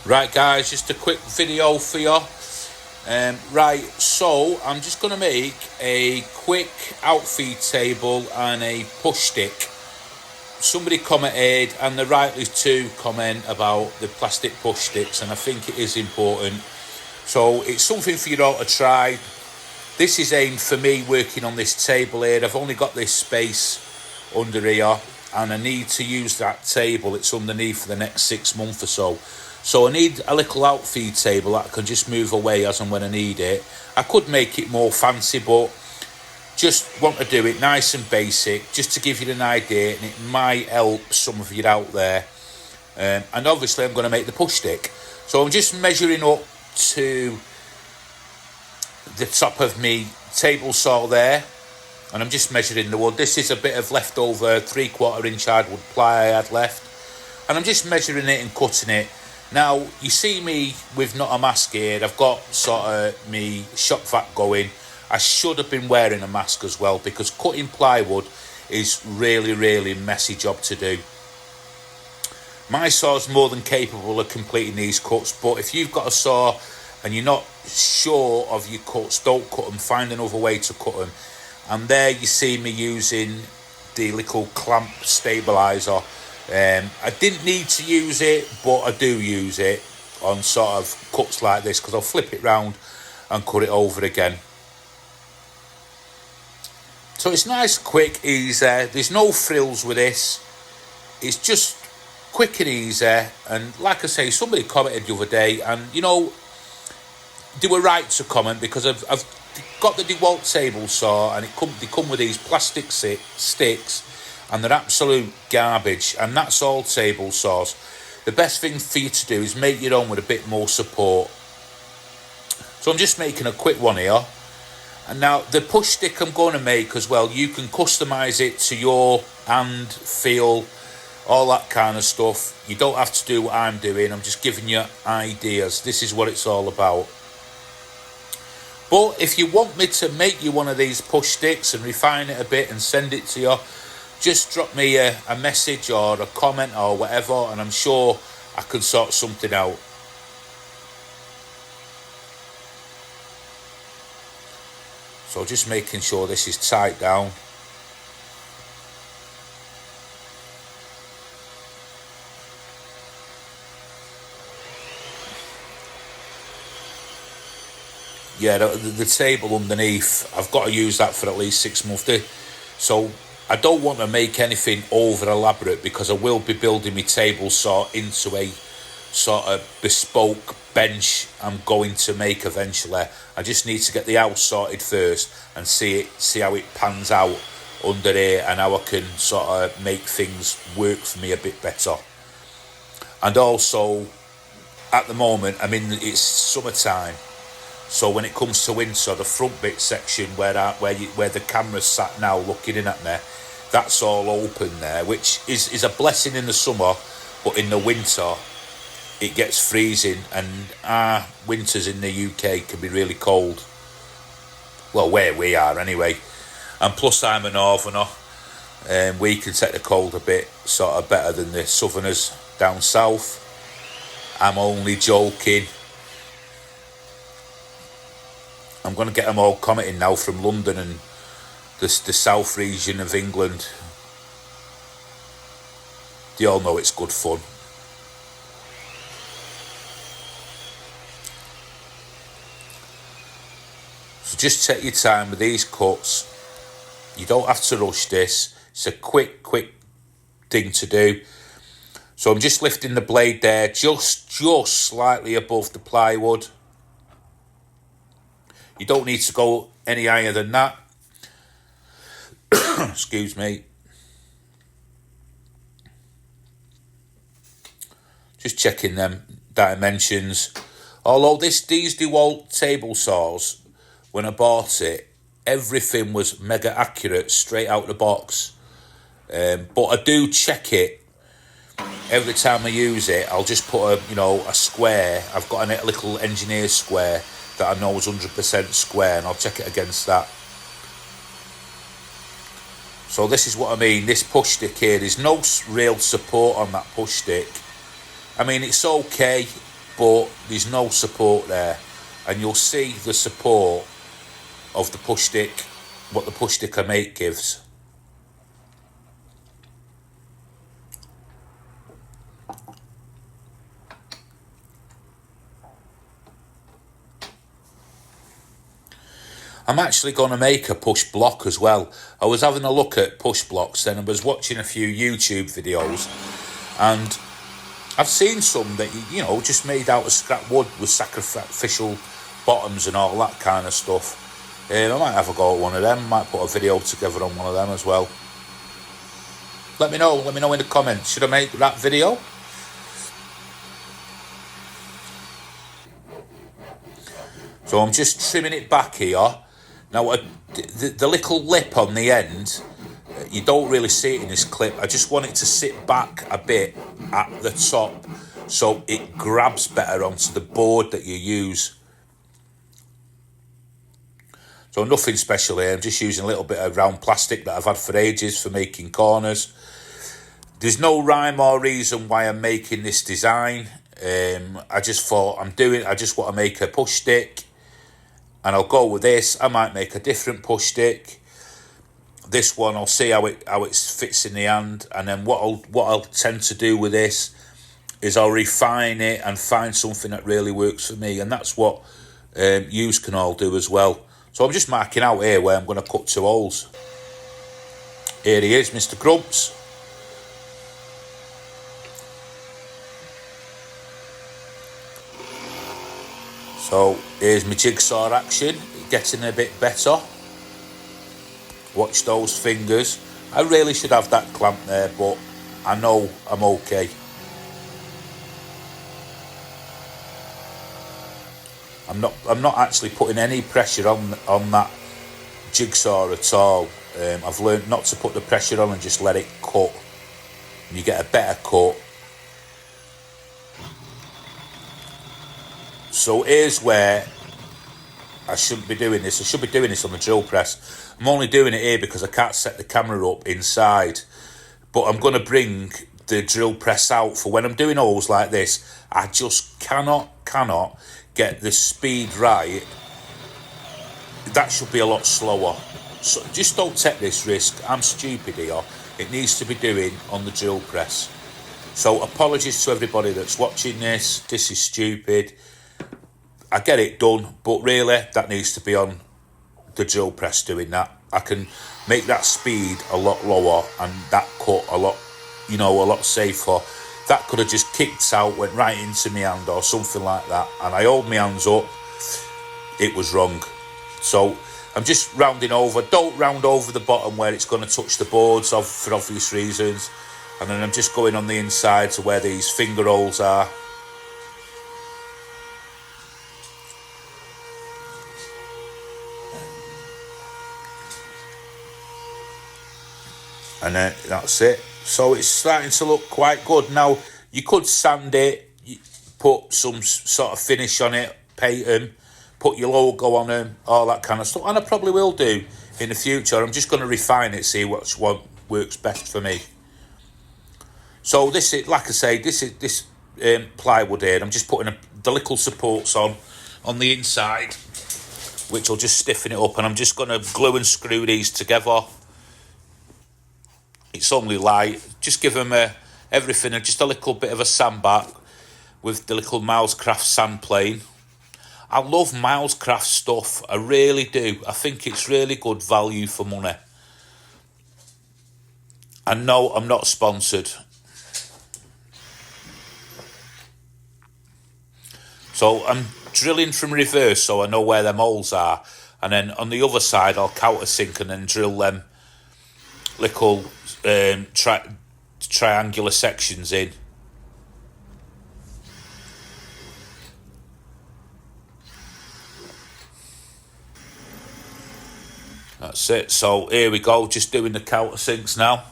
Right guys, just a quick video for you. Right, so I'm just going to make a quick outfeed table and a push stick. Somebody commented, and they're rightly to comment about the plastic push sticks, and I think it is important. So it's something for you all to try. This is aimed for me working on this table here. I've only got this space under here, and I need to use that table. It's underneath for the next 6 months or so. So I need a little outfeed table that I can just move away as and when I need it. I could make it more fancy, but just want to do it nice and basic, just to give you an idea, and it might help some of you out there. And obviously I'm going to make the push stick. So I'm just measuring up to the top of me table saw there, and I'm just measuring the wood. This is a bit of leftover 3/4 inch hardwood ply I had left, and I'm just measuring it and cutting it. Now you see me with not a mask here. I've got sort of me shop vac going. I should have been wearing a mask as well, because cutting plywood is really messy job to do. My saw's more than capable of completing these cuts, but if you've got a saw and you're not sure of your cuts, don't cut them. Find another way to cut them. And there you see me using the little clamp stabilizer. I didn't need to use it, but I do use it on sort of cuts like this, because I'll flip it round and cut it over again. So it's nice, quick, easy. There's no frills with this. It's just quick and easy. And like I say, somebody commented the other day, and you know, they were right to comment, because I've got the DeWalt table saw, and they come with these plastic sticks, and they're absolute garbage. And that's all table saws. The best thing for you to do is make your own with a bit more support. So I'm just making a quick one here. And now the push stick I'm going to make as well, you can customise it to your hand, feel, all that kind of stuff. You don't have to do what I'm doing. I'm just giving you ideas. This is what it's all about. But if you want me to make you one of these push sticks and refine it a bit and send it to you, just drop me a message or a comment or whatever, and I'm sure I can sort something out. So just making sure this is tight down. Yeah, the table underneath, I've got to use that for at least 6 months. So I don't want to make anything over elaborate, because I will be building my table saw into a sort of bespoke bench I'm going to make eventually. I just need to get the house sorted first and see how it pans out under here, and how I can sort of make things work for me a bit better. And also, at the moment, it's summertime, so when it comes to winter, the front bit section where the camera's sat now looking in at me, that's all open there, which is a blessing in the summer, but in the winter it gets freezing, and our winters in the UK can be really cold. Well, where we are anyway. And plus I'm a northerner, and we can take the cold a bit sort of better than the southerners down south. I'm only joking. I'm going to get them all commenting now from London and the south region of England. They all know it's good fun. So just take your time with these cuts. You don't have to rush this. It's a quick thing to do. So I'm just lifting the blade there, just slightly above the plywood. You don't need to go any higher than that. Excuse me. Just checking them dimensions. Although these DeWalt table saws, when I bought it, everything was mega accurate straight out the box. But I do check it every time I use it. I'll just put a square. I've got a little engineer square that I know is 100% square, and I'll check it against that. So this is what I mean. This push stick here, there's no real support on that push stick. It's okay. but there's no support there, and you'll see the support of the push stick, what the push stick I make gives. I'm actually going to make a push block as well. I was having a look at push blocks, then I was watching a few YouTube videos, and I've seen some that, you know, just made out of scrap wood with sacrificial bottoms and all that kind of stuff. I might have a go at one of them. Might put a video together on one of them as well. Let me know in the comments. Should I make that video? So I'm just trimming it back here. Now, the little lip on the end, you don't really see it in this clip. I just want it to sit back a bit at the top so it grabs better onto the board that you use. So nothing special here. I'm just using a little bit of round plastic that I've had for ages for making corners. There's no rhyme or reason why I'm making this design. I just thought I just want to make a push stick, and I'll go with this. I might make a different push stick. This one, I'll see how it fits in the hand, and then what I'll tend to do with this is I'll refine it and find something that really works for me, and that's what you can all do as well. So I'm just marking out here where I'm going to cut 2 holes. Here he is, Mr. Grubs. So here's my jigsaw action, getting a bit better. Watch those fingers. I really should have that clamp there, but I know I'm okay. I'm not actually putting any pressure on that jigsaw at all. I've learned not to put the pressure on and just let it cut, and you get a better cut. So here's where I shouldn't be doing this. I should be doing this on the drill press. I'm only doing it here because I can't set the camera up inside, but I'm going to bring the drill press out for when I'm doing holes like this. I just cannot get the speed right. That should be a lot slower. So just don't take this risk. I'm stupid here. It needs to be doing on the drill press. So apologies to everybody that's watching this. This is stupid. I get it done, but really that needs to be on the drill press doing that. I can make that speed a lot lower and that cut a lot safer. That could have just kicked out, went right into my hand or something like that, and I hold my hands up. It was wrong. So I'm just rounding over. Don't round over the bottom where it's going to touch the boards for obvious reasons. And then I'm just going on the inside to where these finger holes are. And then that's it. So it's starting to look quite good. Now, you could sand it, put some sort of finish on it, paint them, put your logo on them, all that kind of stuff. And I probably will do in the future. I'm just going to refine it, see what works best for me. So this is, like I say, this plywood here. I'm just putting the little supports on the inside, which will just stiffen it up. And I'm just going to glue and screw these together. It's only light. Just give them everything, just a little bit of a sandback with the little Milescraft sand plane. I love Milescraft stuff. I really do. I think it's really good value for money. And no, I'm not sponsored. So I'm drilling from reverse so I know where them holes are. And then on the other side, I'll countersink and then drill them little triangular sections in. That's it. So here we go, just doing the countersinks now.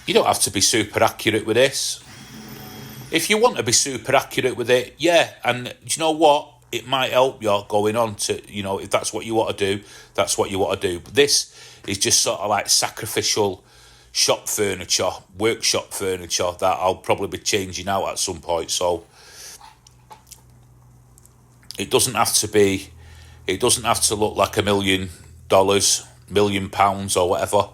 You don't have to be super accurate with this. If you want to be super accurate with it, yeah, and do you know what? It might help you going on to, if that's what you want to do, that's what you want to do. But this is just sort of like sacrificial, shop furniture, workshop furniture that I'll probably be changing out at some point. So it doesn't have to look like $1 million, £1 million or whatever.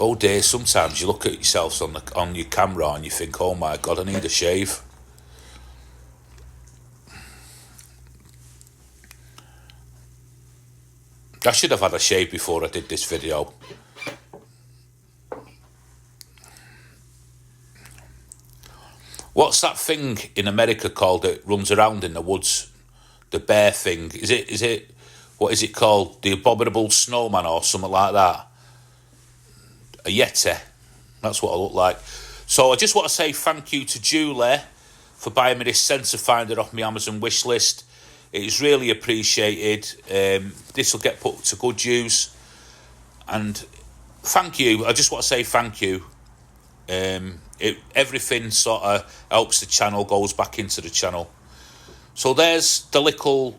Oh dear, sometimes you look at yourselves on your camera and you think, oh my God, I need a shave. I should have had a shave before I did this video. What's that thing in America called that runs around in the woods? The bear thing. Is it, what is it called? The abominable snowman or something like that? A Yeti. That's what I look like. So I just want to say thank you to Julie for buying me this sensor finder off my Amazon wish list. It is really appreciated. This will get put to good use. And thank you. I just want to say thank you. Everything sort of helps the channel, goes back into the channel. So there's the little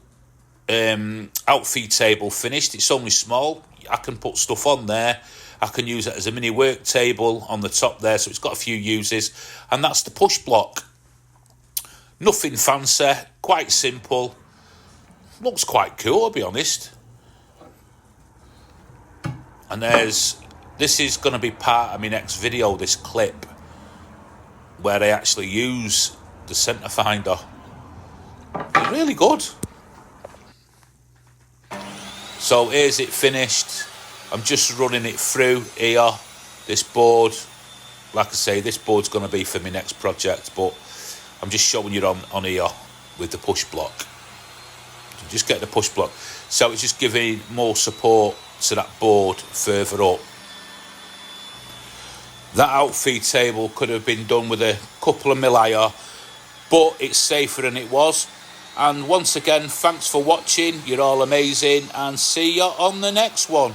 Outfeed table finished. It's only small. I can put stuff on there. I can use it as a mini work table on the top there, so it's got a few uses. And that's the push block. Nothing fancy, quite simple. Looks quite cool, I'll be honest. And this is going to be part of my next video, this clip, where I actually use the centre finder. It's really good. So here's it finished. I'm just running it through here, this board. Like I say, this board's going to be for my next project, but I'm just showing you on here with the push block. Just get the push block. So it's just giving more support to that board further up. That Outfeed table could have been done with a couple of mil higher, but it's safer than it was. And once again, thanks for watching. You're all amazing, and see you on the next one.